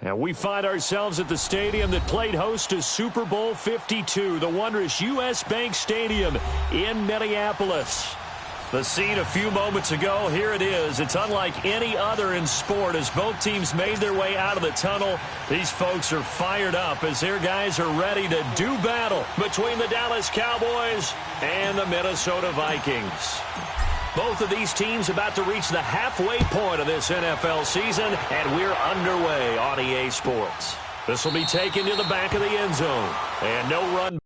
And we find ourselves at the stadium that played host to Super Bowl 52, the wondrous U.S. Bank Stadium in Minneapolis. The scene a few moments ago, here it is. It's unlike any other in sport as both teams made their way out of the tunnel. These folks are fired up as their guys are ready to do battle between the Dallas Cowboys and the Minnesota Vikings. Both of these teams about to reach the halfway point of this NFL season, and we're underway on EA Sports. This will be taken to the back of the end zone, and no run.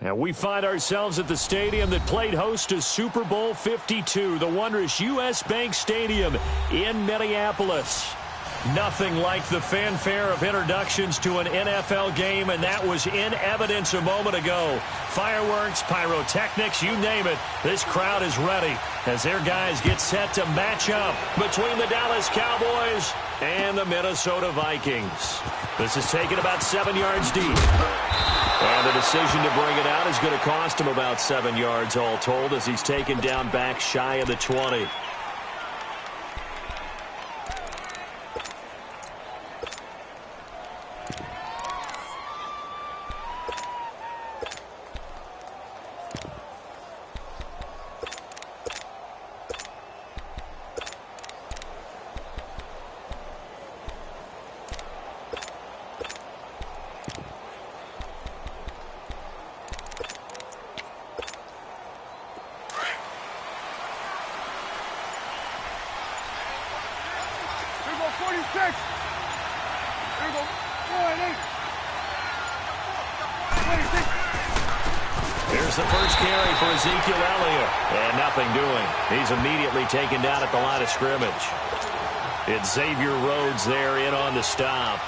And we find ourselves at the stadium that played host to Super Bowl 52, the wondrous U.S. Bank Stadium in Minneapolis. Nothing like the fanfare of introductions to an NFL game, and that was in evidence a moment ago. Fireworks, pyrotechnics, you name it, this crowd is ready as their guys get set to match up between the Dallas Cowboys and the Minnesota Vikings. This is taken about 7 yards deep. And the decision to bring it out is going to cost him about 7 yards all told as he's taken down back shy of the 20. Here's the first carry for Ezekiel Elliott. And nothing doing. He's immediately taken down at the line of scrimmage. It's Xavier Rhodes there in on the stop.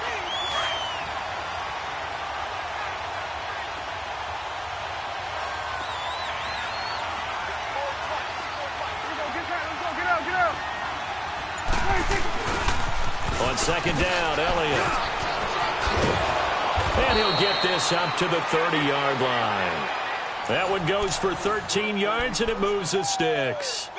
On second down, Elliott. And he'll get this up to the 30-yard line. That one goes for 13 yards, and it moves the sticks.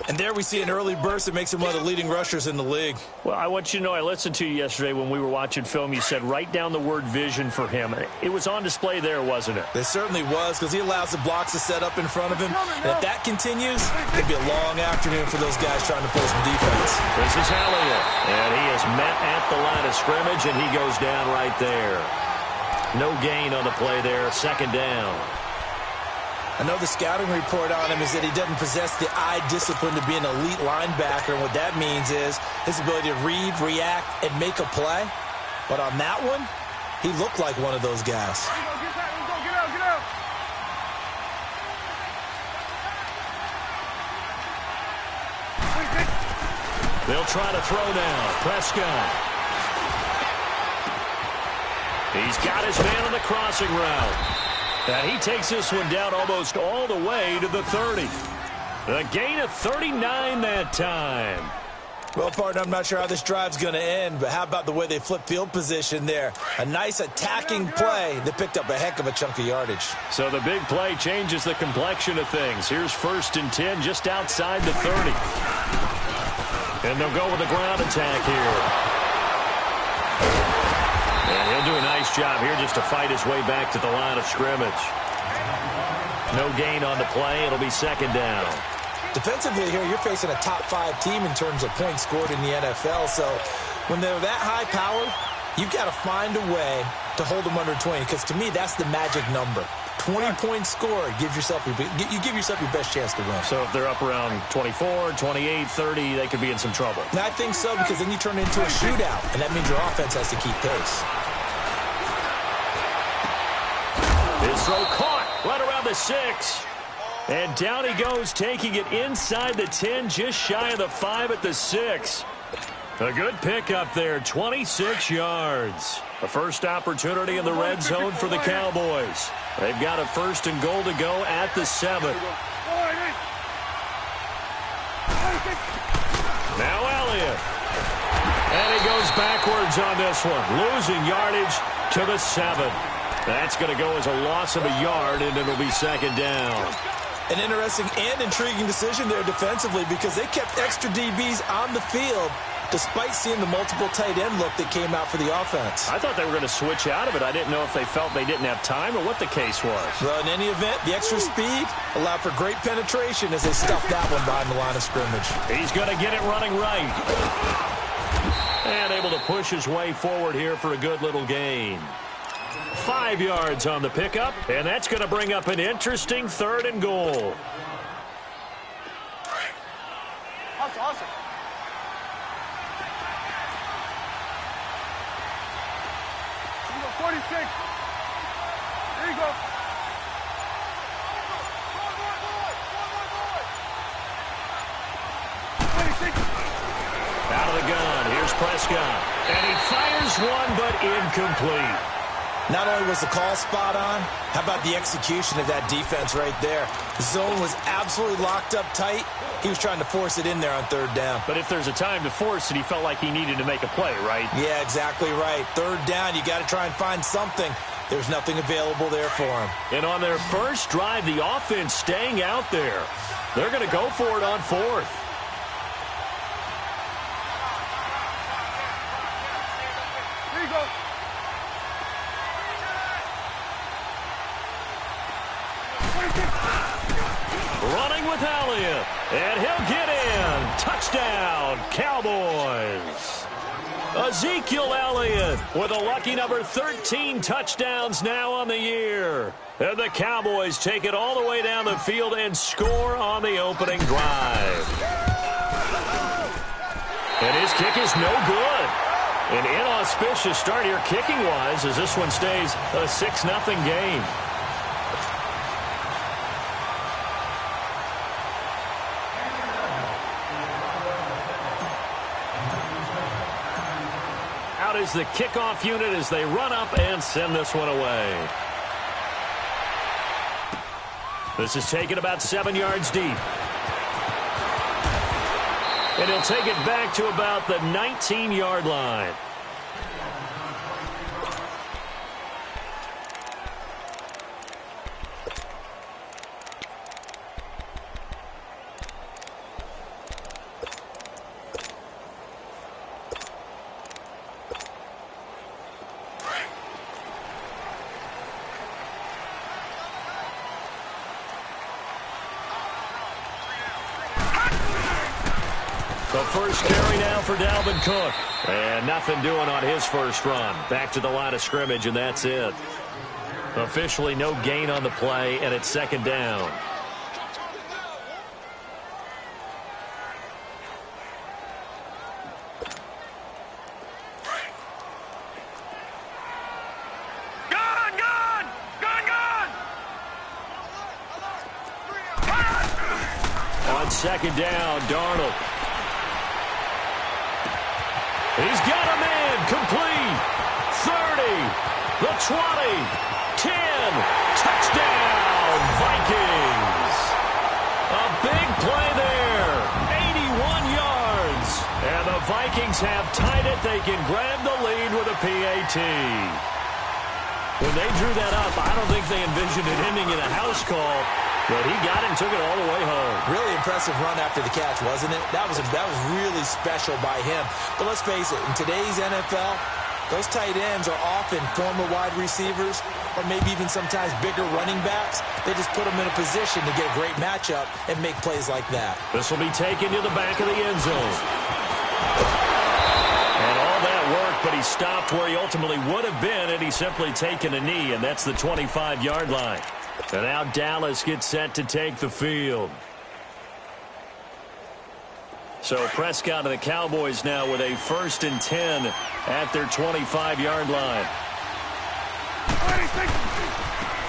And there we see an early burst that makes him one of the leading rushers in the league. Well, I want you to know, I listened to you yesterday when we were watching film. You said write down the word vision for him. It was on display there, wasn't it? It certainly was, because he allows the blocks to set up in front of him. And if that continues, it'll be a long afternoon for those guys trying to play some defense. This is Elliott. And he is met at the line of scrimmage, and he goes down right there. No gain on the play there. Second down. I know the scouting report on him is that he doesn't possess the eye discipline to be an elite linebacker. And what that means is his ability to read, react, and make a play. But on that one, he looked like one of those guys. They'll try to throw now. Prescott. He's got his man on the crossing route. And he takes this one down almost all the way to the 30. A gain of 39 that time. Well, partner, I'm not sure how this drive's going to end, but how about the way they flip field position there? A nice attacking play that picked up a heck of a chunk of yardage. So the big play changes the complexion of things. Here's 1st and 10 just outside the 30. And they'll go with a ground attack here. And he'll do a nice job here just to fight his way back to the line of scrimmage. No gain on the play. It'll be second down. Defensively here, you're facing a top 5 team in terms of points scored in the NFL. So when they're that high powered, you've got to find a way to hold them under 20. Because to me, that's the magic number. 20 points scored, you give yourself your best chance to win. So if they're up around 24, 28, 30, they could be in some trouble. And I think so, because then you turn it into a shootout, and that means your offense has to keep pace. His throw caught right around the 6. And down he goes, taking it inside the 10, just shy of the 5 at the 6. A good pickup there, 26 yards. A first opportunity in the red zone for the Cowboys. They've got a 1st and goal to go at the 7. Now Elliott. And he goes backwards on this one, losing yardage to the 7. That's going to go as a loss of a yard, and it'll be second down. An interesting and intriguing decision there defensively, because they kept extra DBs on the field despite seeing the multiple tight end look that came out for the offense. I thought they were going to switch out of it. I didn't know if they felt they didn't have time or what the case was. Well, in any event, the extra speed allowed for great penetration as they stuffed that one behind the line of scrimmage. He's going to get it running right. And able to push his way forward here for a good little gain. 5 yards on the pickup, and that's going to bring up an interesting 3rd and goal. Awesome. Here you go, 46. There you go. Out of the gun, here's Prescott. And he fires one, but incomplete. Not only was the call spot on, how about the execution of that defense right there? The zone was absolutely locked up tight. He was trying to force it in there on 3rd down. But if there's a time to force it, he felt like he needed to make a play, right? Yeah, exactly right. 3rd down, you got to try and find something. There's nothing available there for him. And on their first drive, the offense staying out there. They're going to go for it on 4th. Here you go. Running with Elliott, and he'll get in. Touchdown, Cowboys. Ezekiel Elliott with a lucky number 13 touchdowns now on the year. And the Cowboys take it all the way down the field and score on the opening drive. And his kick is no good. An inauspicious start here kicking-wise as this one stays a 6-0 game. Out is the kickoff unit as they run up and send this one away. This is taken about 7 yards deep. And he'll take it back to about the 19-yard line. The first carry now for Dalvin Cook. And nothing doing on his first run. Back to the line of scrimmage, and that's it. Officially no gain on the play, and it's second down. On second down, Darnold. He's got a man complete. 30, the 20, 10, touchdown, Vikings. A big play there, 81 yards. And the Vikings have tied it. They can grab the lead with a PAT. When they drew that up, I don't think they envisioned it ending in a house call. But he got it and took it all the way home. Really impressive run after the catch, wasn't it? That was really special by him. But let's face it, in today's NFL, those tight ends are often former wide receivers or maybe even sometimes bigger running backs. They just put them in a position to get a great matchup and make plays like that. This will be taken to the back of the end zone. And all that work, but he stopped where he ultimately would have been had he simply taken a knee, and that's the 25-yard line. And now Dallas gets set to take the field. So Prescott and the Cowboys now with a 1st and 10 at their 25-yard line.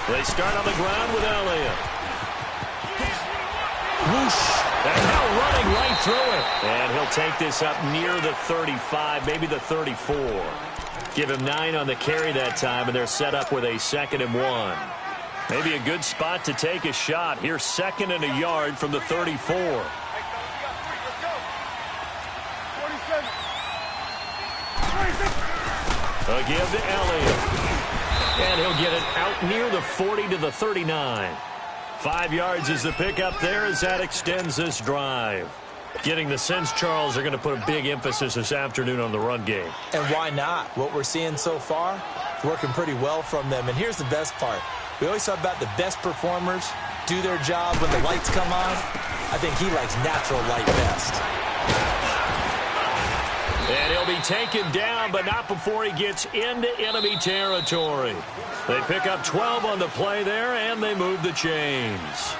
They start on the ground with Elliott. Whoosh. And now running right through it. And he'll take this up near the 35, maybe the 34. Give him 9 on the carry that time, and they're set up with a 2nd and 1. Maybe a good spot to take a shot. Here's 2nd and a yard from the 34. A give to Elliott. And he'll get it out near the 40 to the 39. 5 yards is the pickup there as that extends this drive. Getting the sense, Charles, are going to put a big emphasis this afternoon on the run game. And why not? What we're seeing so far, working pretty well from them. And here's the best part. We always talk about the best performers do their job when the lights come on. I think he likes natural light best. And he'll be taken down, but not before he gets into enemy territory. They pick up 12 on the play there, and they move the chains.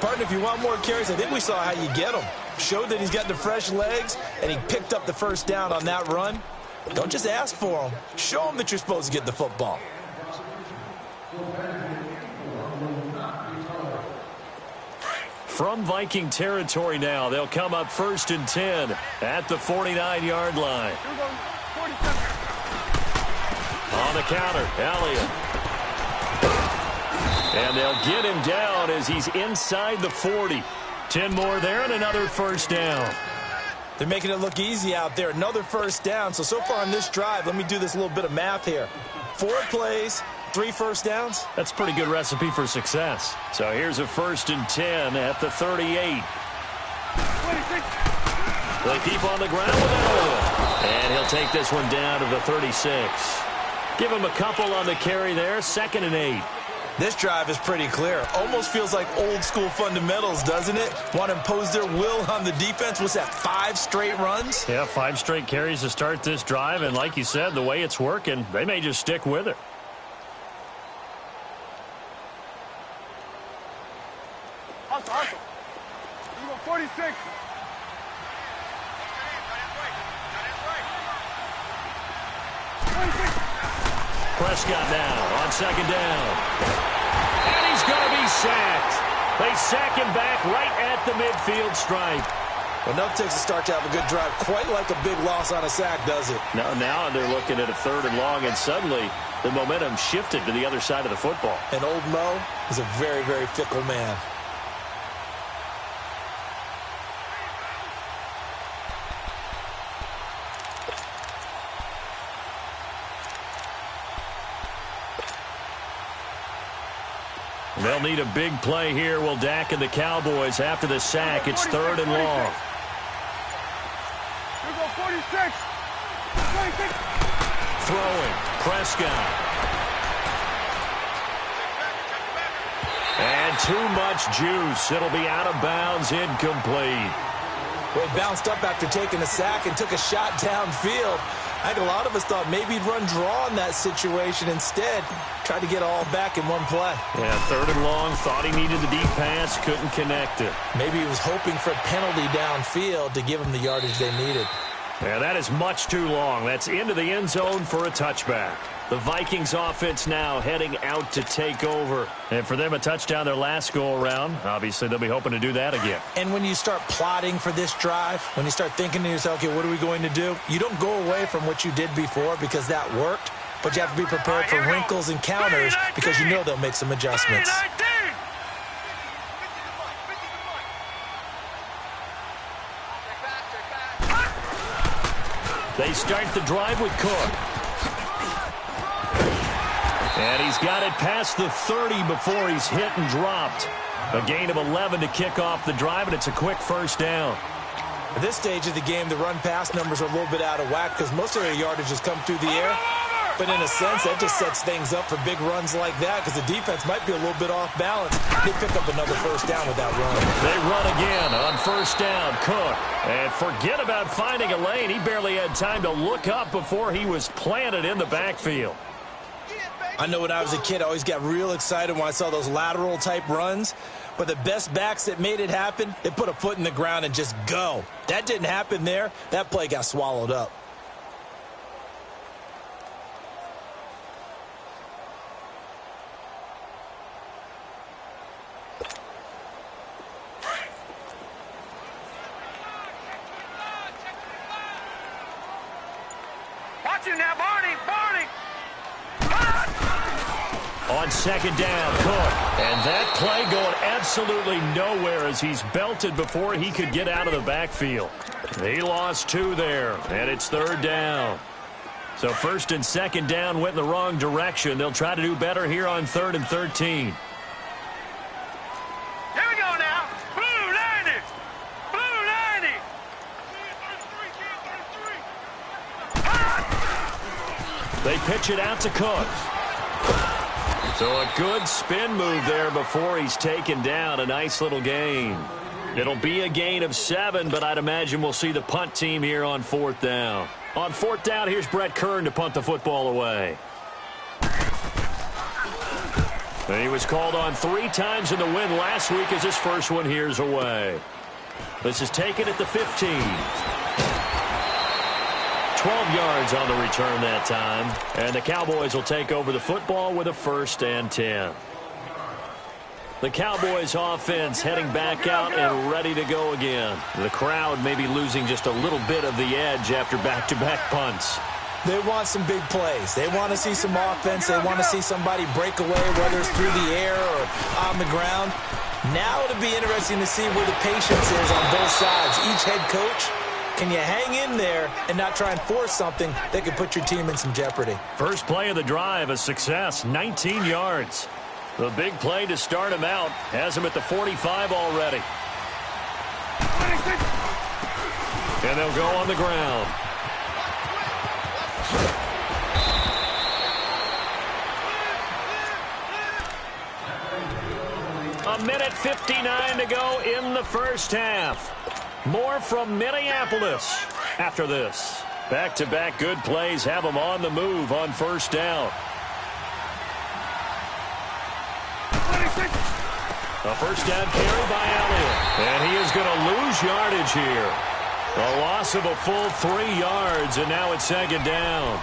Partner, if you want more carries, I think we saw how you get them. Showed that he's got the fresh legs, and he picked up the first down on that run. Don't just ask for them. Show them that you're supposed to get the football. From Viking territory now, they'll come up 1st and 10 at the 49-yard line. On the counter, Elliott. And they'll get him down as he's inside the 40. 10 more there and another first down. They're making it look easy out there. Another first down. So far on this drive, let me do this little bit of math here. 4 plays, 3 first downs. That's a pretty good recipe for success. So here's a 1st and 10 at the 38. They keep on the ground with Elliott. And he'll take this one down to the 36. Give him a couple on the carry there. 2nd and 8. This drive is pretty clear. Almost feels like old school fundamentals, doesn't it? Want to impose their will on the defense. What's that, 5 straight runs? Yeah, 5 straight carries to start this drive. And like you said, the way it's working, they may just stick with it. Hustle. 46. Prescott now on second down. And he's going to be sacked. They sack him back right at the midfield stripe. Well, nothing takes a start to have a good drive. Quite like a big loss on a sack, does it? Now they're looking at a 3rd and long, and suddenly the momentum shifted to the other side of the football. And old Mo is a very, very fickle man. They'll need a big play here. Will Dak and the Cowboys after the sack. It's 3rd and long. Here we go, 46. 26. Throwing. Prescott. And too much juice. It'll be out of bounds, incomplete. Well, he bounced up after taking a sack and took a shot downfield. I think a lot of us thought maybe he'd run draw in that situation. Instead, tried to get all back in one play. Yeah, 3rd and long. Thought he needed the deep pass. Couldn't connect it. Maybe he was hoping for a penalty downfield to give him the yardage they needed. Yeah, that is much too long. That's into the end zone for a touchback. The Vikings offense now heading out to take over. And for them, a touchdown their last go-around. Obviously, they'll be hoping to do that again. And when you start plotting for this drive, when you start thinking to yourself, okay, what are we going to do? You don't go away from what you did before because that worked, but you have to be prepared for wrinkles and counters because you know they'll make some adjustments. They start the drive with Cook. And he's got it past the 30 before he's hit and dropped. A gain of 11 to kick off the drive, and it's a quick first down. At this stage of the game, the run-pass numbers are a little bit out of whack because most of their yardage has come through the air. But in a sense, that just sets things up for big runs like that because the defense might be a little bit off balance. They pick up another first down with that run. They run again on first down. Cook. And forget about finding a lane. He barely had time to look up before he was planted in the backfield. I know when I was a kid, I always got real excited when I saw those lateral-type runs. But the best backs that made it happen, they put a foot in the ground and just go. That didn't happen there. That play got swallowed up. Watch him now, Barney! On second down, Cook. And that play going absolutely nowhere as he's belted before he could get out of the backfield. He lost 2 there, and it's 3rd down. So 1st and 2nd down went in the wrong direction. They'll try to do better here on 3rd and 13. Here we go now. Blue 90. Blue 90. They pitch it out to Cook. So a good spin move there before he's taken down. A nice little gain. It'll be a gain of 7, but I'd imagine we'll see the punt team here on 4th down. On 4th down, here's Brett Kern to punt the football away. And he was called on 3 times in the win last week as his first one here's away. This is taken at the 15. 12 yards on the return that time. And the Cowboys will take over the football with a 1st and 10. The Cowboys offense heading back out and ready to go again. The crowd may be losing just a little bit of the edge after back-to-back punts. They want some big plays. They want to see some offense. They want to see somebody break away, whether it's through the air or on the ground. Now it'll be interesting to see where the patience is on both sides. Each head coach, can you hang in there and not try and force something that could put your team in some jeopardy? First play of the drive, a success, 19 yards. The big play to start him out has him at the 45 already. And they'll go on the ground. A minute 59 to go in the first half. More from Minneapolis after this. Back-to-back good plays have them on the move on first down. A first down carry by Elliott. And he is going to lose yardage here. A loss of a full 3 yards, and now it's second down.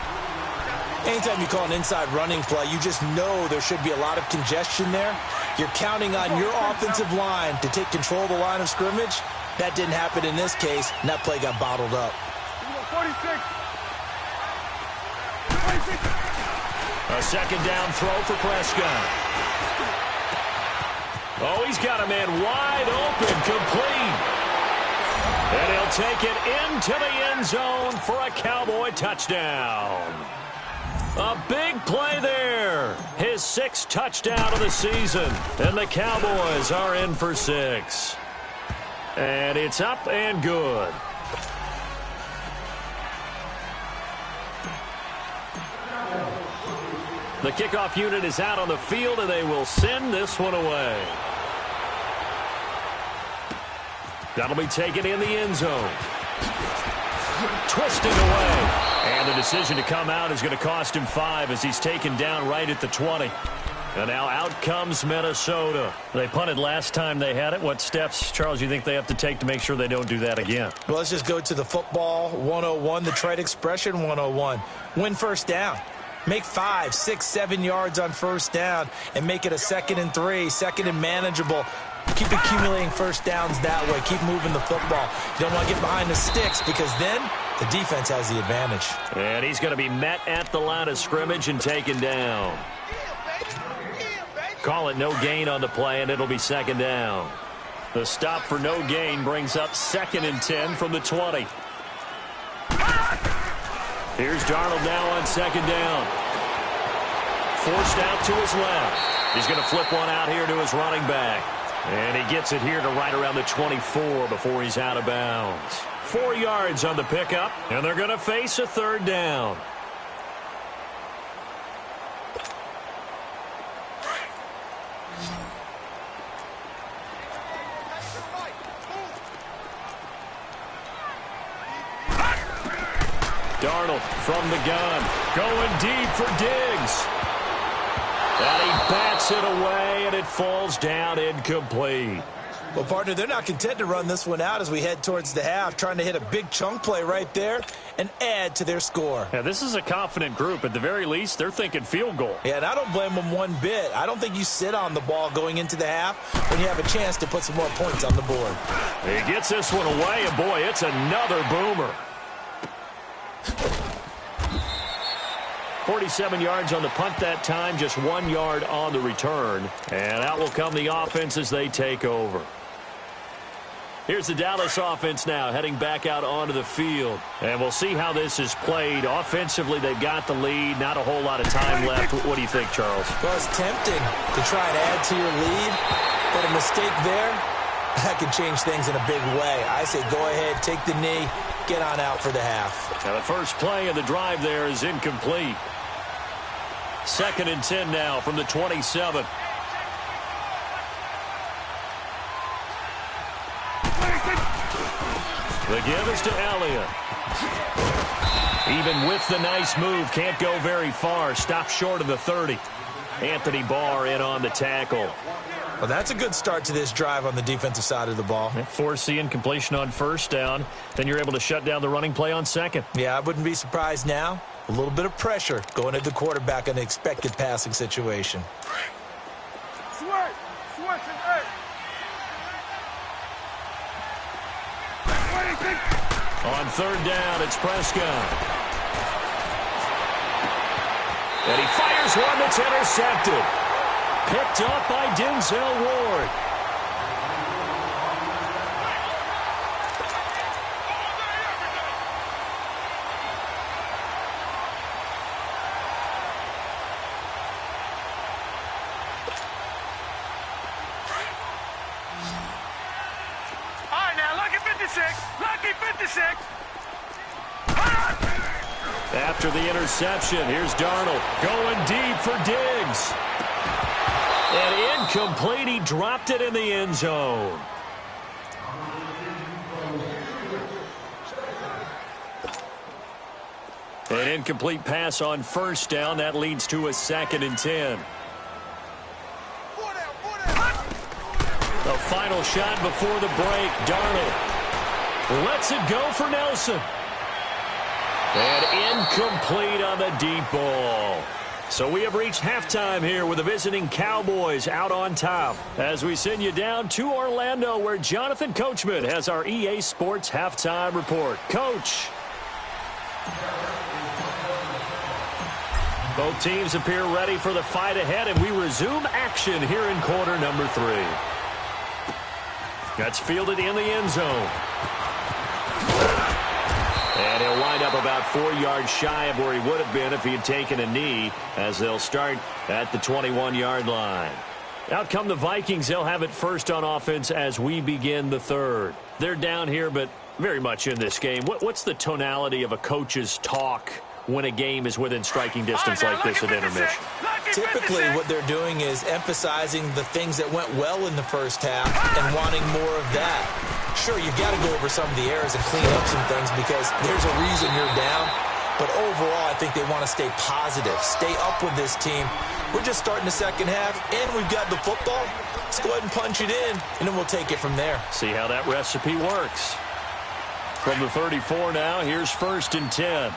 Anytime you call an inside running play, you just know there should be a lot of congestion there. You're counting on your offensive line to take control of the line of scrimmage. That didn't happen in this case, and that play got bottled up. 46. A second down throw for Prescott. Oh, he's got a man wide open, complete. And he'll take it into the end zone for a Cowboy touchdown. A big play there. His 6th touchdown of the season. And the Cowboys are in for 6. And it's up and good. The kickoff unit is out on the field, and they will send this one away. That'll be taken in the end zone. Twisting away. And the decision to come out is going to cost him 5 as he's taken down right at the 20. And now out comes Minnesota. They punted last time they had it. What steps, Charles, you think they have to take to make sure they don't do that again? Well, let's just go to the football 101, the trade expression 101. Win first down. Make 5, 6, 7 yards on first down and make it a 2nd and 3, 2nd and manageable. Keep accumulating first downs that way. Keep moving the football. You don't want to get behind the sticks because then the defense has the advantage. And he's going to be met at the line of scrimmage and taken down. Call it no gain on the play, and it'll be 2nd down. The stop for no gain brings up 2nd and 10 from the 20. Here's Darnold now on 2nd down. Forced out to his left. He's going to flip one out here to his running back. And he gets it here to right around the 24 before he's out of bounds. 4 yards on the pickup, and they're going to face a 3rd down. Darnold from the gun, going deep for Diggs. And he bats it away, and it falls down incomplete. Well, partner, they're not content to run this one out as we head towards the half, trying to hit a big chunk play right there and add to their score. Yeah, this is a confident group. At the very least, they're thinking field goal. Yeah, and I don't blame them one bit. I don't think you sit on the ball going into the half when you have a chance to put some more points on the board. He gets this one away, and boy, it's another boomer. 47 yards on the punt that time, just 1 yard on the return. And out will come the offense as they take over. Here's the Dallas offense now heading back out onto the field. And we'll see how this is played. Offensively, they've got the lead. Not a whole lot of time left. What do you think, Charles? Well, it's tempting to try and add to your lead, but a mistake there, that can change things in a big way. I say go ahead, take the knee, get on out for the half. Now the first play of the drive there is incomplete. 2nd and 10 now from the 27. The give is to Elliott. Even with the nice move, can't go very far. Stopped short of the 30. Anthony Barr in on the tackle. Well, that's a good start to this drive on the defensive side of the ball. Force the incompletion on first down. Then you're able to shut down the running play on 2nd. Yeah, I wouldn't be surprised now. A little bit of pressure going at the quarterback in an expected passing situation. Switch and eight. On 3rd down, it's Prescott. And he fires one that's intercepted. Picked up by Denzel Ward. All right, now, lucky 56. Lucky 56. After the interception, here's Darnold going deep for Diggs. And incomplete, he dropped it in the end zone. An incomplete pass on first down. That leads to a 2nd and 10. The final shot before the break. Darnold lets it go for Nelson. And incomplete on the deep ball. So we have reached halftime here with the visiting Cowboys out on top as we send you down to Orlando where Jonathan Coachman has our EA Sports halftime report. Coach. Both teams appear ready for the fight ahead, and we resume action here in quarter number 3. That's fielded in the end zone. And he'll wind up about 4 yards shy of where he would have been if he had taken a knee, as they'll start at the 21-yard line. Out come the Vikings. They'll have it first on offense as we begin the third. They're down here, but very much in this game. What's the tonality of a coach's talk when a game is within striking distance like this at intermission? Typically, what they're doing is emphasizing the things that went well in the first half and wanting more of that. Sure, you've got to go over some of the errors and clean up some things because there's a reason you're down. But overall, I think they want to stay positive, stay up with this team. We're just starting the second half, and we've got the football. Let's go ahead and punch it in, and then we'll take it from there. See how that recipe works. From the 34 now, here's 1st and 10.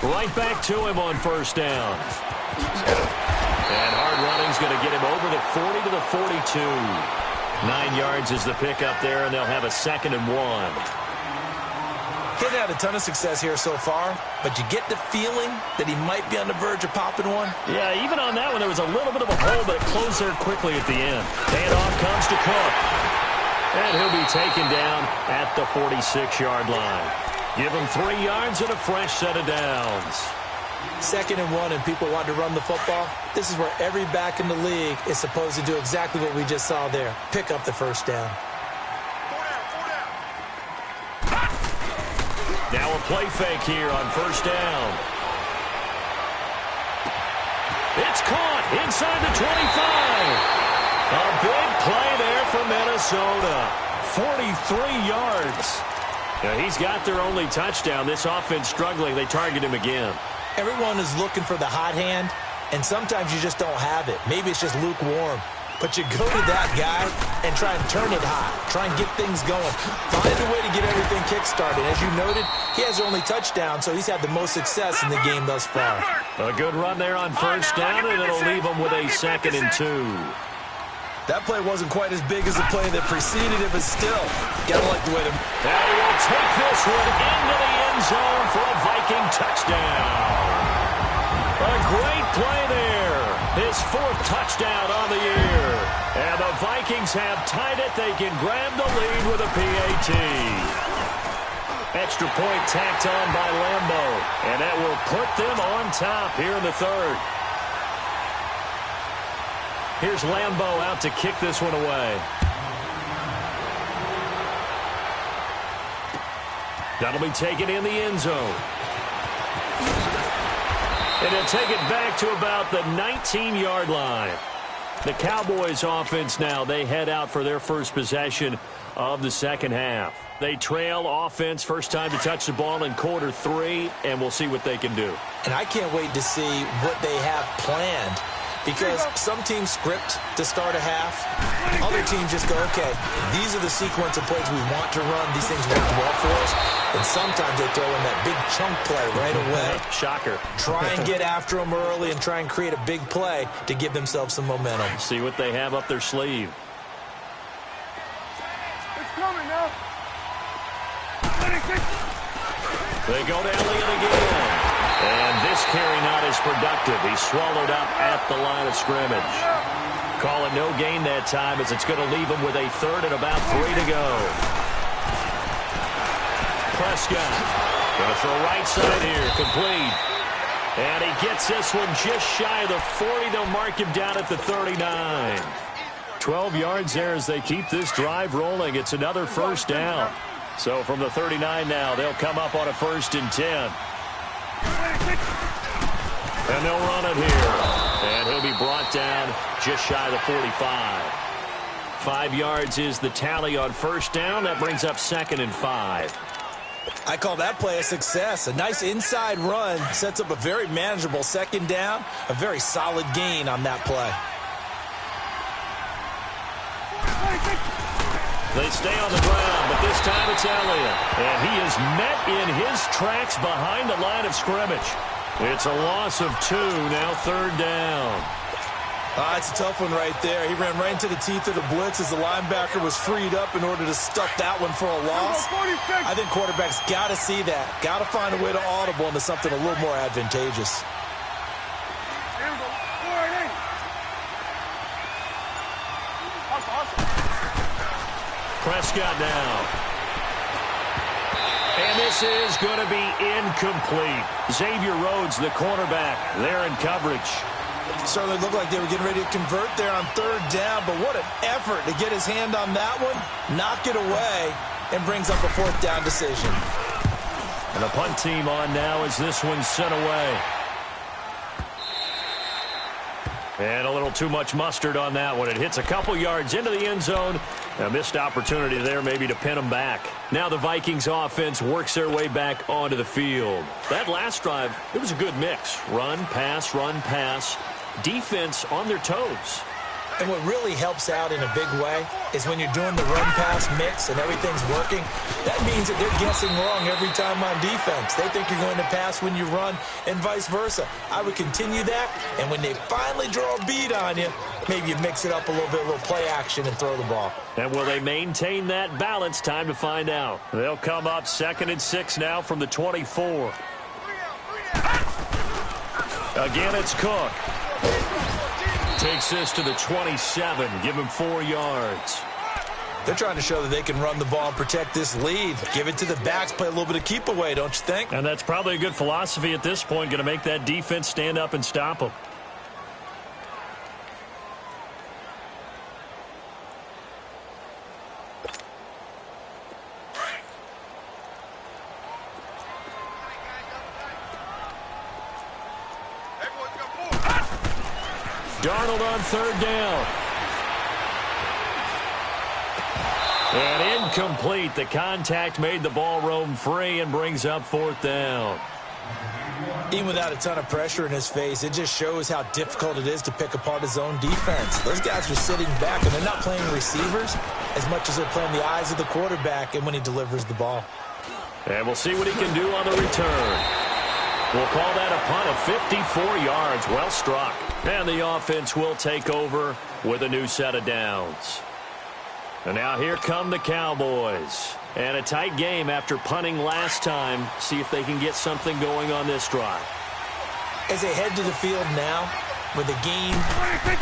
Right back to him on 1st down. And hard running's going to get him over the 40 to the 42. 9 yards is the pickup there, and they'll have a 2nd and 1. He's had a ton of success here so far, but you get the feeling that he might be on the verge of popping one. Yeah, even on that one, there was a little bit of a hole, but it closed there quickly at the end. Handoff comes to Cook. And he'll be taken down at the 46-yard line. Give him 3 yards and a fresh set of downs. 2nd and 1, and people want to run the football. This is where every back in the league is supposed to do exactly what we just saw there. Pick up the 1st down. Now a play fake here on 1st down. It's caught inside the 25. A big play there for Minnesota. 43 yards. Now he's got their only touchdown. This offense struggling. They target him again. Everyone is looking for the hot hand, and sometimes you just don't have it. Maybe it's just lukewarm. But you go to that guy and try and turn it hot. Try and get things going. Find a way to get everything kick-started. As you noted, he has their only touchdown, so he's had the most success in the game thus far. A good run there on 1st down, and it'll leave him with a 2nd and 2. That play wasn't quite as big as the play that preceded it, but still, gotta like the way to... And he will take this one into the end zone for a Viking touchdown. A great play there. His 4th touchdown on the year. And the Vikings have tied it. They can grab the lead with a PAT. Extra point tacked on by Lambo. And that will put them on top here in the 3rd. Here's Lambo out to kick this one away. That'll be taken in the end zone. And they'll take it back to about the 19-yard line. The Cowboys offense now, they head out for their first possession of the second half. They trail offense, first time to touch the ball in quarter 3, and we'll see what they can do. And I can't wait to see what they have planned. Because some teams script to start a half. Other teams just go, okay, these are the sequence of plays we want to run. These things work well for us. And sometimes they throw in that big chunk play right away. Shocker. Try and get after them early and try and create a big play to give themselves some momentum. See what they have up their sleeve. It's coming now. They go to Elliott again. And this carry not as productive. He's swallowed up at the line of scrimmage. Call it no gain that time as it's going to leave him with a 3rd and about 3 to go. Prescott going to throw right side here. Complete. And he gets this one just shy of the 40. They'll mark him down at the 39. 12 yards there as they keep this drive rolling. It's another 1st down. So from the 39 now, they'll come up on a 1st and 10. And they'll run it here. And he'll be brought down just shy of the 45. 5 yards is the tally on 1st down. That brings up 2nd and 5. I call that play a success. A nice inside run sets up a very manageable 2nd down. A very solid gain on that play. They stay on the ground, but This time it's Elliott. And he is met in his tracks behind the line of scrimmage. It's a loss of 2, now 3rd down. It's a tough one right there. He ran right into the teeth of the blitz as the linebacker was freed up in order to stuff that one for a loss. I think quarterbacks got to see that. Got to find a way to audible into something a little more advantageous. Prescott now. And this is going to be incomplete. Xavier Rhodes, the cornerback, there in coverage. Certainly looked like they were getting ready to convert there on 3rd down, but what an effort to get his hand on that one, knock it away, and brings up a 4th down decision. And the punt team on now as this one's sent away. And a little too much mustard on that one. It hits a couple yards into the end zone. A missed opportunity there maybe to pin them back. Now the Vikings offense works their way back onto the field. That last drive, it was a good mix. Run, pass, defense on their toes. And what really helps out in a big way is when you're doing the run-pass mix and everything's working, that means that they're guessing wrong every time on defense. They think you're going to pass when you run and vice versa. I would continue that, and when they finally draw a beat on you, maybe you mix it up a little bit, a little play action and throw the ball. And will they maintain that balance? Time to find out. They'll come up 2nd and 6 now from the 24. Again, it's Cook. Takes this to the 27. Give him 4 yards. They're trying to show that they can run the ball and protect this lead. Give it to the backs, play a little bit of keep away, don't you think? And that's probably a good philosophy at this point. Going to make that defense stand up and stop them. Darnold on 3rd down. And incomplete. The contact made the ball roam free and brings up 4th down. Even without a ton of pressure in his face, it just shows how difficult it is to pick apart his own defense. Those guys are sitting back, and they're not playing receivers as much as they're playing the eyes of the quarterback and when he delivers the ball. And we'll see what he can do on the return. We'll call that a punt of 54 yards. Well struck. And the offense will take over with a new set of downs. And now here come the Cowboys. And a tight game after punting last time. See if they can get something going on this drive. As they head to the field now, with the game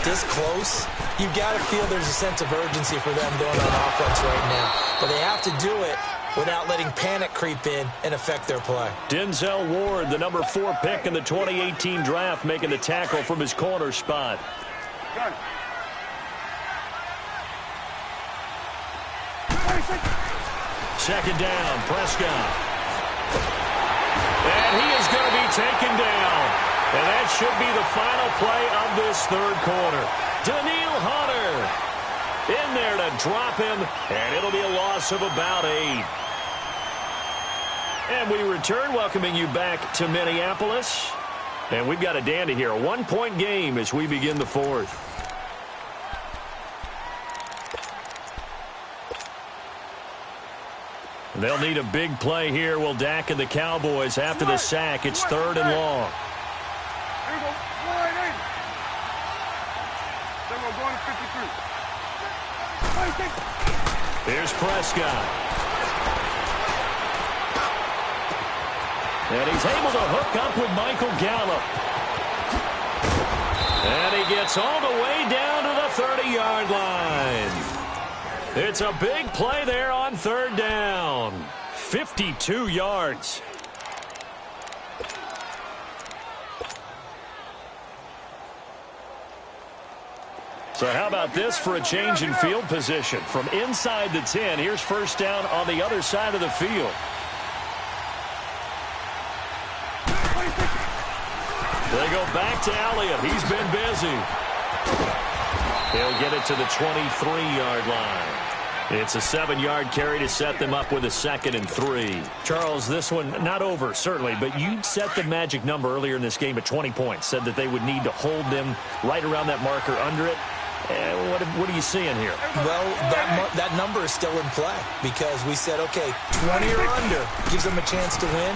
this close, you've got to feel there's a sense of urgency for them going on offense right now. But they have to do it without letting panic creep in and affect their play. Denzel Ward, the number 4 pick in the 2018 draft, making the tackle from his corner spot. Gun. 2nd down, Prescott. And he is going to be taken down. And that should be the final play of this 3rd quarter. Daniil Hunter in there to drop him, and it'll be a loss of about 8. And we return, welcoming you back to Minneapolis. And we've got a dandy here, a 1-point game as we begin the 4th. They'll need a big play here. Will Dak and the Cowboys after the sack. It's 3rd and long. Here we go. Then we're going to 53. Here's Prescott. And he's able to hook up with Michael Gallup. And he gets all the way down to the 30-yard line. It's a big play there on 3rd down. 52 yards. So how about this for a change in field position? From inside the 10, here's 1st down on the other side of the field. They go back to Elliott. He's been busy. He'll get it to the 23-yard line. It's a 7-yard carry to set them up with a 2nd and 3. Charles, this one not over, certainly, but you set the magic number earlier in this game at 20 points. Said that they would need to hold them right around that marker under it. What are you seeing here? Well, that number is still in play because we said, okay, 20 or under gives them a chance to win.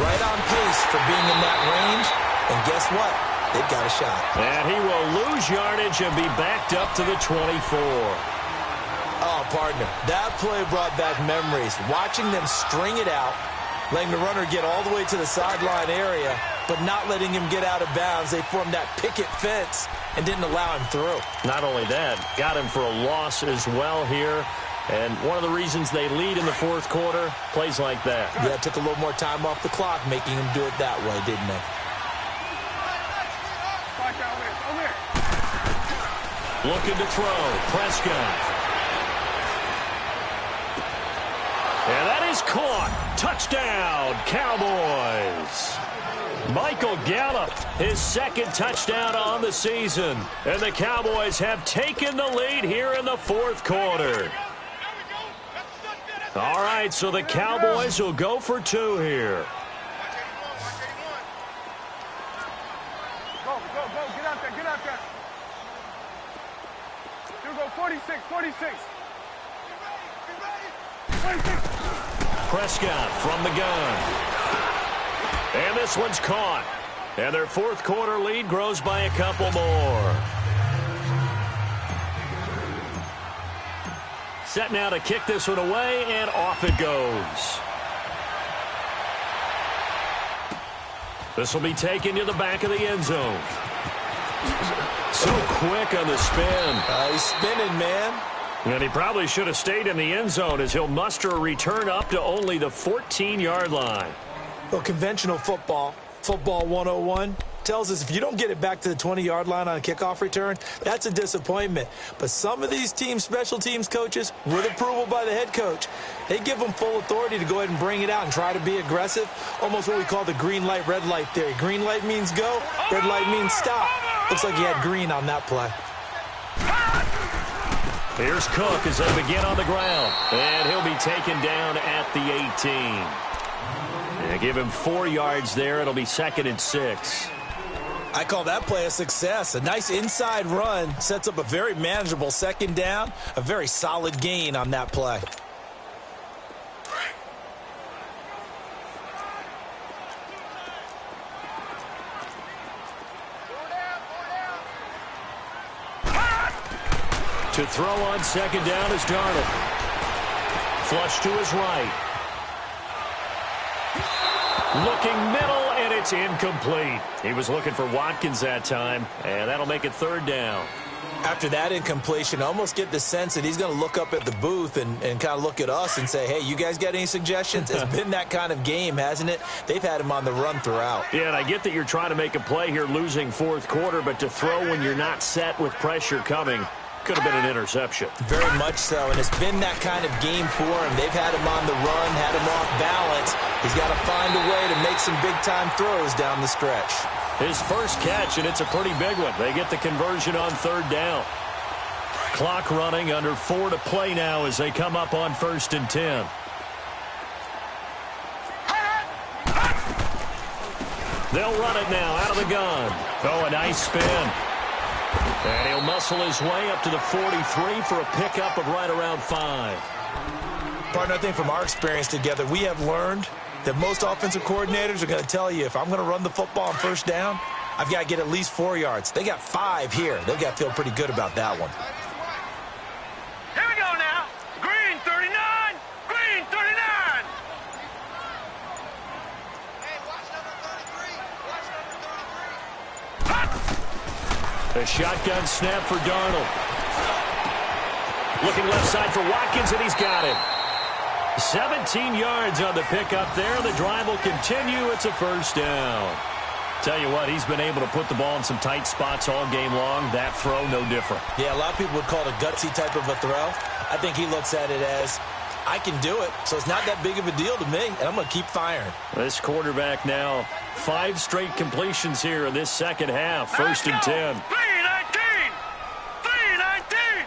Right on pace for being in that range. And guess what? They've got a shot. And he will lose yardage and be backed up to the 24. Oh, partner, that play brought back memories. Watching them string it out, letting the runner get all the way to the sideline area, but not letting him get out of bounds. They formed that picket fence and didn't allow him through. Not only that, got him for a loss as well here. And one of the reasons they lead in the fourth quarter, plays like that. Yeah, it took a little more time off the clock, making him do it that way, didn't they? Looking to throw. Prescott. And that is caught. Touchdown, Cowboys. Michael Gallup, his second touchdown on the season. And the Cowboys have taken the lead here in the fourth quarter. All right, so the Cowboys will go for two here. Go, get out there. You go 46. 46. Prescott from the gun. And this one's caught. And their fourth quarter lead grows by a couple more. Set now to kick this one away, and off it goes. This will be taken to the back of the end zone. So quick on the spin. He's spinning, man. And he probably should have stayed in the end zone as he'll muster a return up to only the 14-yard line. Well, conventional football 101, tells us if you don't get it back to the 20-yard line on a kickoff return, that's a disappointment. But some of these teams, special teams coaches, with approval by the head coach, they give them full authority to go ahead and bring it out and try to be aggressive. Almost what we call the green light, red light theory. Green light means go, red light means stop. Looks like he had green on that play. Here's Cook as they begin on the ground. And he'll be taken down at the 18. And give him 4 yards there. It'll be 2nd and 6. I call that play a success. A nice inside run sets up a very manageable second down. A very solid gain on that play. To throw on second down is Darnold. Flush to his right. Looking middle, and it's incomplete. He was looking for Watkins that time, and that'll make it 3rd down. After that incompletion, I almost get the sense that he's going to look up at the booth and kind of look at us and say, hey, you guys got any suggestions? It's been that kind of game, hasn't it? They've had him on the run throughout. Yeah, and I get that you're trying to make a play here losing fourth quarter, but to throw when you're not set with pressure coming could have been an interception. Very much so, and it's been that kind of game for him. They've had him on the run, had him off balance. He's got to find a way to make some big-time throws down the stretch. His first catch, and it's a pretty big one. They get the conversion on 3rd down. Clock running, under 4 to play now as they come up on 1st and 10. They'll run it now out of the gun. Oh, a nice spin. And he'll muscle his way up to the 43 for a pickup of right around 5. Partner, I think from our experience together, we have learned that most offensive coordinators are going to tell you, if I'm going to run the football on 1st down, I've got to get at least 4 yards. They got 5 here. They've got to feel pretty good about that one. Here we go now. Green 39. Green 39. Hey, watch number 33. Watch number 33. A shotgun snap for Darnold. Looking left side for Watkins, and he's got him. 17 yards on the pickup there. The drive will continue. It's a 1st down. Tell you what, he's been able to put the ball in some tight spots all game long. That throw, no different. Yeah, a lot of people would call it a gutsy type of a throw. I think he looks at it as, I can do it, so it's not that big of a deal to me, and I'm going to keep firing. This quarterback now, 5 straight completions here in this second half. 1st and 10. 319. 319.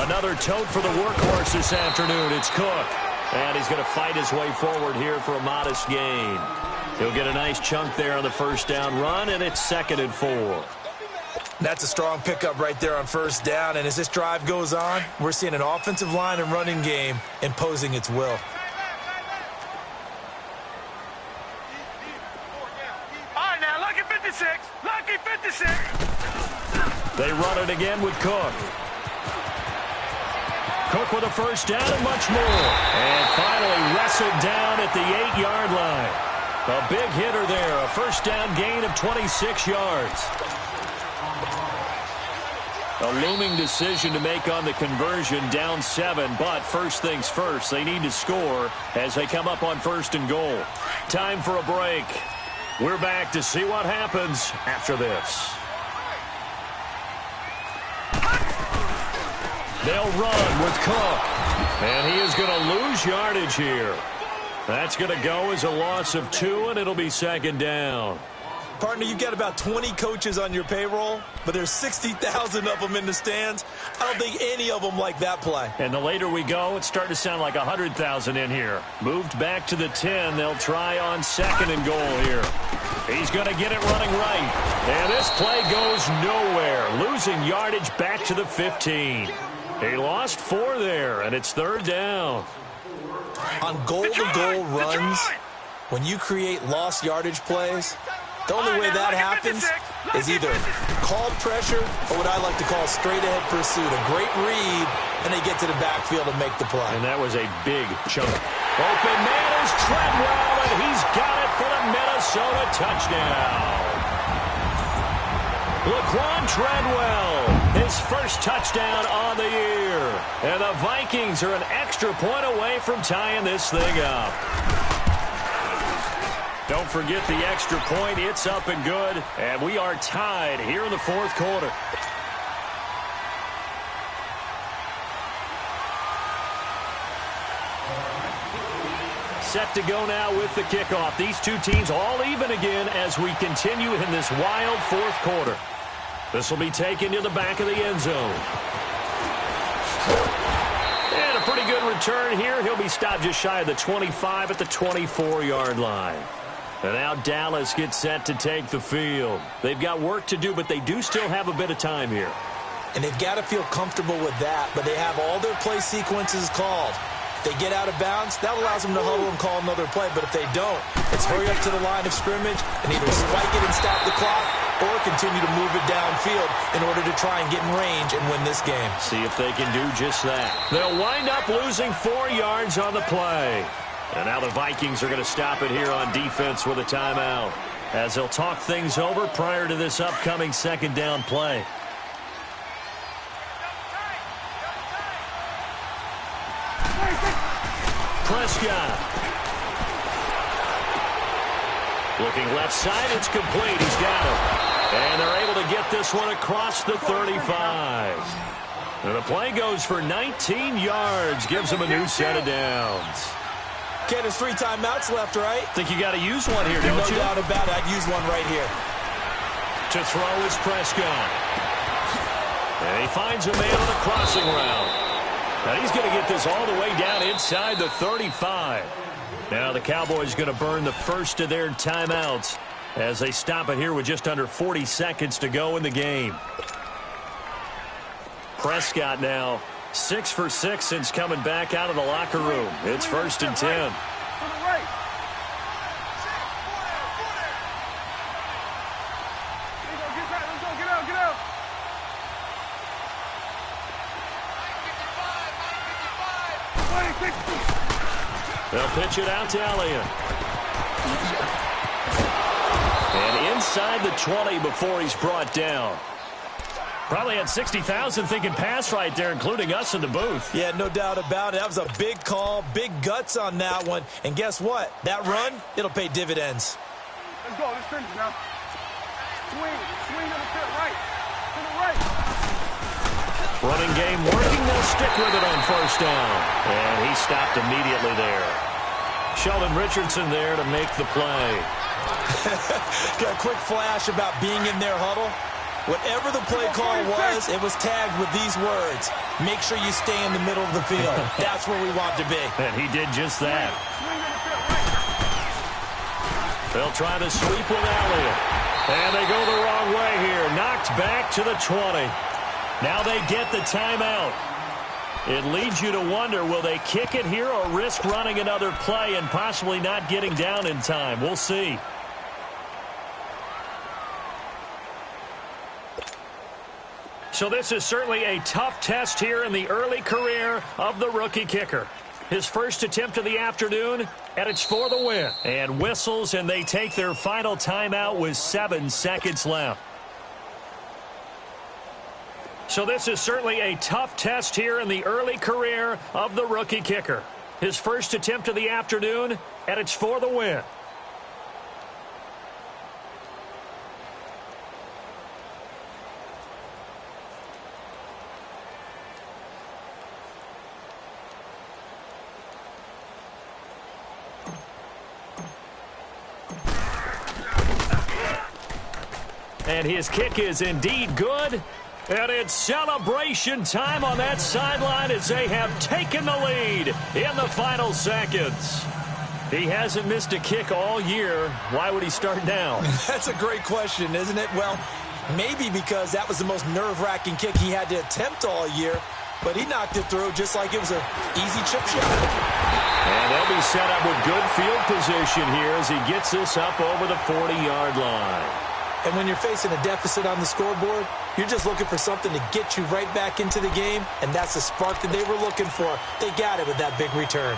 Another tote for the workhorse this afternoon. It's Cook. And he's going to fight his way forward here for a modest gain. He'll get a nice chunk there on the first down run, and it's 2nd and 4. That's a strong pickup right there on first down, and as this drive goes on, we're seeing an offensive line and running game imposing its will. All right, now, lucky 56. Lucky 56. They run it again with Cook. Cook with a first down and much more. And finally wrestled down at the 8-yard line. A big hitter there, a first down gain of 26 yards. A looming decision to make on the conversion, down 7, but first things first, they need to score as they come up on 1st and goal. Time for a break. We're back to see what happens after this. They'll run with Cook, and he is going to lose yardage here. That's going to go as a loss of 2, and it'll be 2nd down. Partner, you've got about 20 coaches on your payroll, but there's 60,000 of them in the stands. I don't think any of them like that play. And the later we go, it's starting to sound like 100,000 in here. Moved back to the 10. They'll try on 2nd and goal here. He's going to get it running right. And this play goes nowhere. Losing yardage back to the 15. He lost 4 there, and it's 3rd down. On goal-to-goal runs, when you create lost yardage plays, the only way that happens is either called pressure or what I like to call straight-ahead pursuit. A great read, and they get to the backfield and make the play. And that was a big chunk. Open man is Treadwell, and he's got it for the Minnesota touchdown. Laquan Treadwell, his first touchdown on the year. And the Vikings are an extra point away from tying this thing up. Don't forget the extra point. It's up and good. And we are tied here in the 4th quarter. Set to go now with the kickoff. These two teams all even again as we continue in this wild 4th quarter. This will be taken to the back of the end zone. And a pretty good return here. He'll be stopped just shy of the 25 at the 24-yard line. And now Dallas gets set to take the field. They've got work to do, but they do still have a bit of time here. And they've got to feel comfortable with that, but they have all their play sequences called. If they get out of bounds, that allows them to huddle and call another play. But if they don't, it's hurry up to the line of scrimmage and either spike it and stop the clock or continue to move it downfield in order to try and get in range and win this game. See if they can do just that. They'll wind up losing 4 yards on the play. And now the Vikings are going to stop it here on defense with a timeout as they'll talk things over prior to this upcoming 2nd down play. Prescott. Looking left side, it's complete. He's got it. And they're able to get this one across the 35. And the play goes for 19 yards. Gives them a new set of downs. Okay, there's 3 timeouts left, right? Think you got to use one here, don't you? No doubt about it. I'd use one right here. To throw is Prescott. And he finds a man on a crossing route. Now he's going to get this all the way down inside the 35. Now the Cowboys going to burn the first of their timeouts as they stop it here with just under 40 seconds to go in the game. Prescott now 6 for 6 since coming back out of the locker room. It's 1st and 10. They'll pitch it out to Elliott. And inside the 20 before he's brought down. Probably had 60,000 thinking pass right there, including us in the booth. Yeah, no doubt about it. That was a big call, big guts on that one. And guess what? That run, it'll pay dividends. Let's go. Let's finish now. Swing to the right. To the right. Running game working. They'll stick with it on first down. And he stopped immediately there. Sheldon Richardson there to make the play. Got a quick flash about being in their huddle. Whatever the play call was, it was tagged with these words. Make sure you stay in the middle of the field. That's where we want to be. And he did just that. They'll try the sweep with Elliott. And they go the wrong way here. Knocked back to the 20. Now they get the timeout. It leads you to wonder, will they kick it here or risk running another play and possibly not getting down in time? We'll see. So this is certainly a tough test here in the early career of the rookie kicker. His first attempt of the afternoon, and it's for the win. And whistles, and they take their final timeout with 7 seconds left. So this is certainly a tough test here in the early career of the rookie kicker. His first attempt of the afternoon, and it's for the win. And his kick is indeed good. And it's celebration time on that sideline as they have taken the lead in the final seconds. He hasn't missed a kick all year. Why would he start now? That's a great question, isn't it? Well, maybe because that was the most nerve-wracking kick he had to attempt all year. But he knocked it through just like it was an easy chip shot. And they'll be set up with good field position here as he gets this up over the 40-yard line. And when you're facing a deficit on the scoreboard, you're just looking for something to get you right back into the game, and that's the spark that they were looking for. They got it with that big return.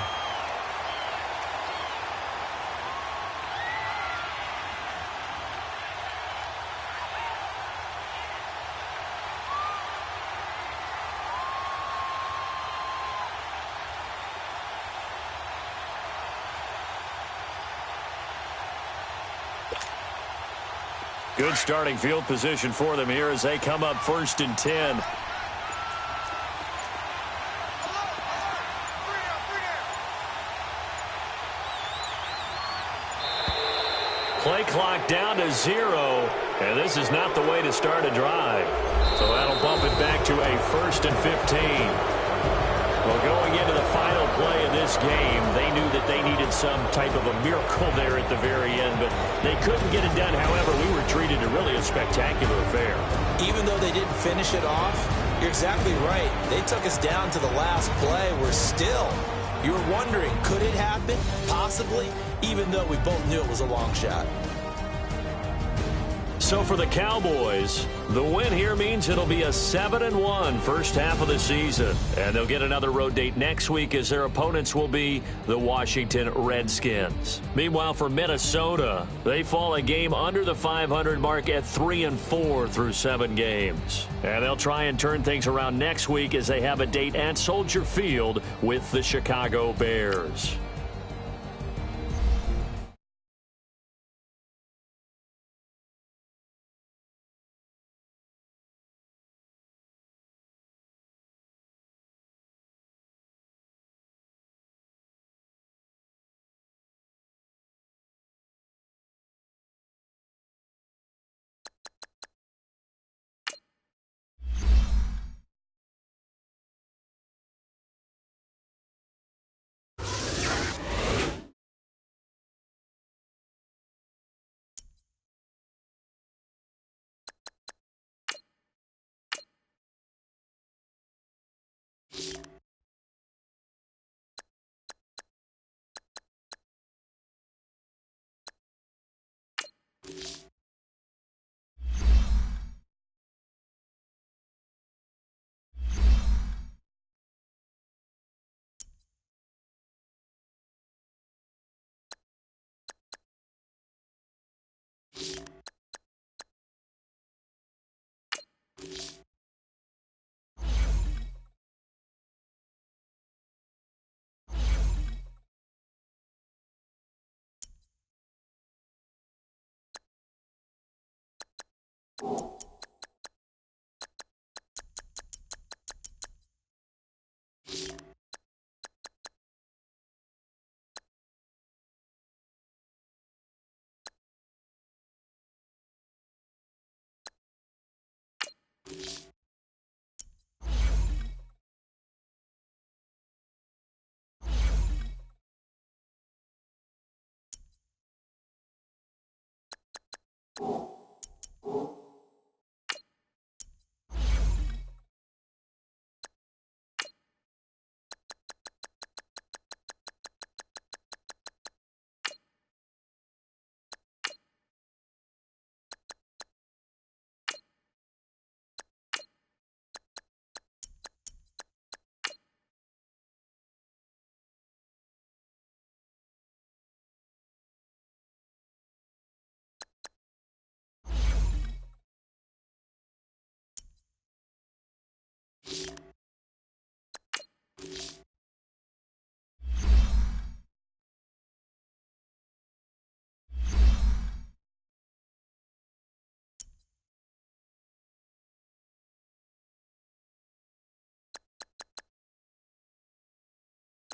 Good starting field position for them here as they come up 1st and 10. Play clock down to 0, and this is not the way to start a drive. So that'll bump it back to a 1st and 15. Well, going into the final play of this game, they knew that they needed some type of a miracle there at the very end, but they couldn't get it done. However, we were treated to really a spectacular affair. Even though they didn't finish it off, you're exactly right. They took us down to the last play. You were wondering, could it happen? Possibly, even though we both knew it was a long shot. So for the Cowboys, the win here means it'll be a 7-1 first half of the season. And they'll get another road date next week as their opponents will be the Washington Redskins. Meanwhile, for Minnesota, they fall a game under the 500 mark at 3-4 through 7 games. And they'll try and turn things around next week as they have a date at Soldier Field with the Chicago Bears.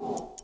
You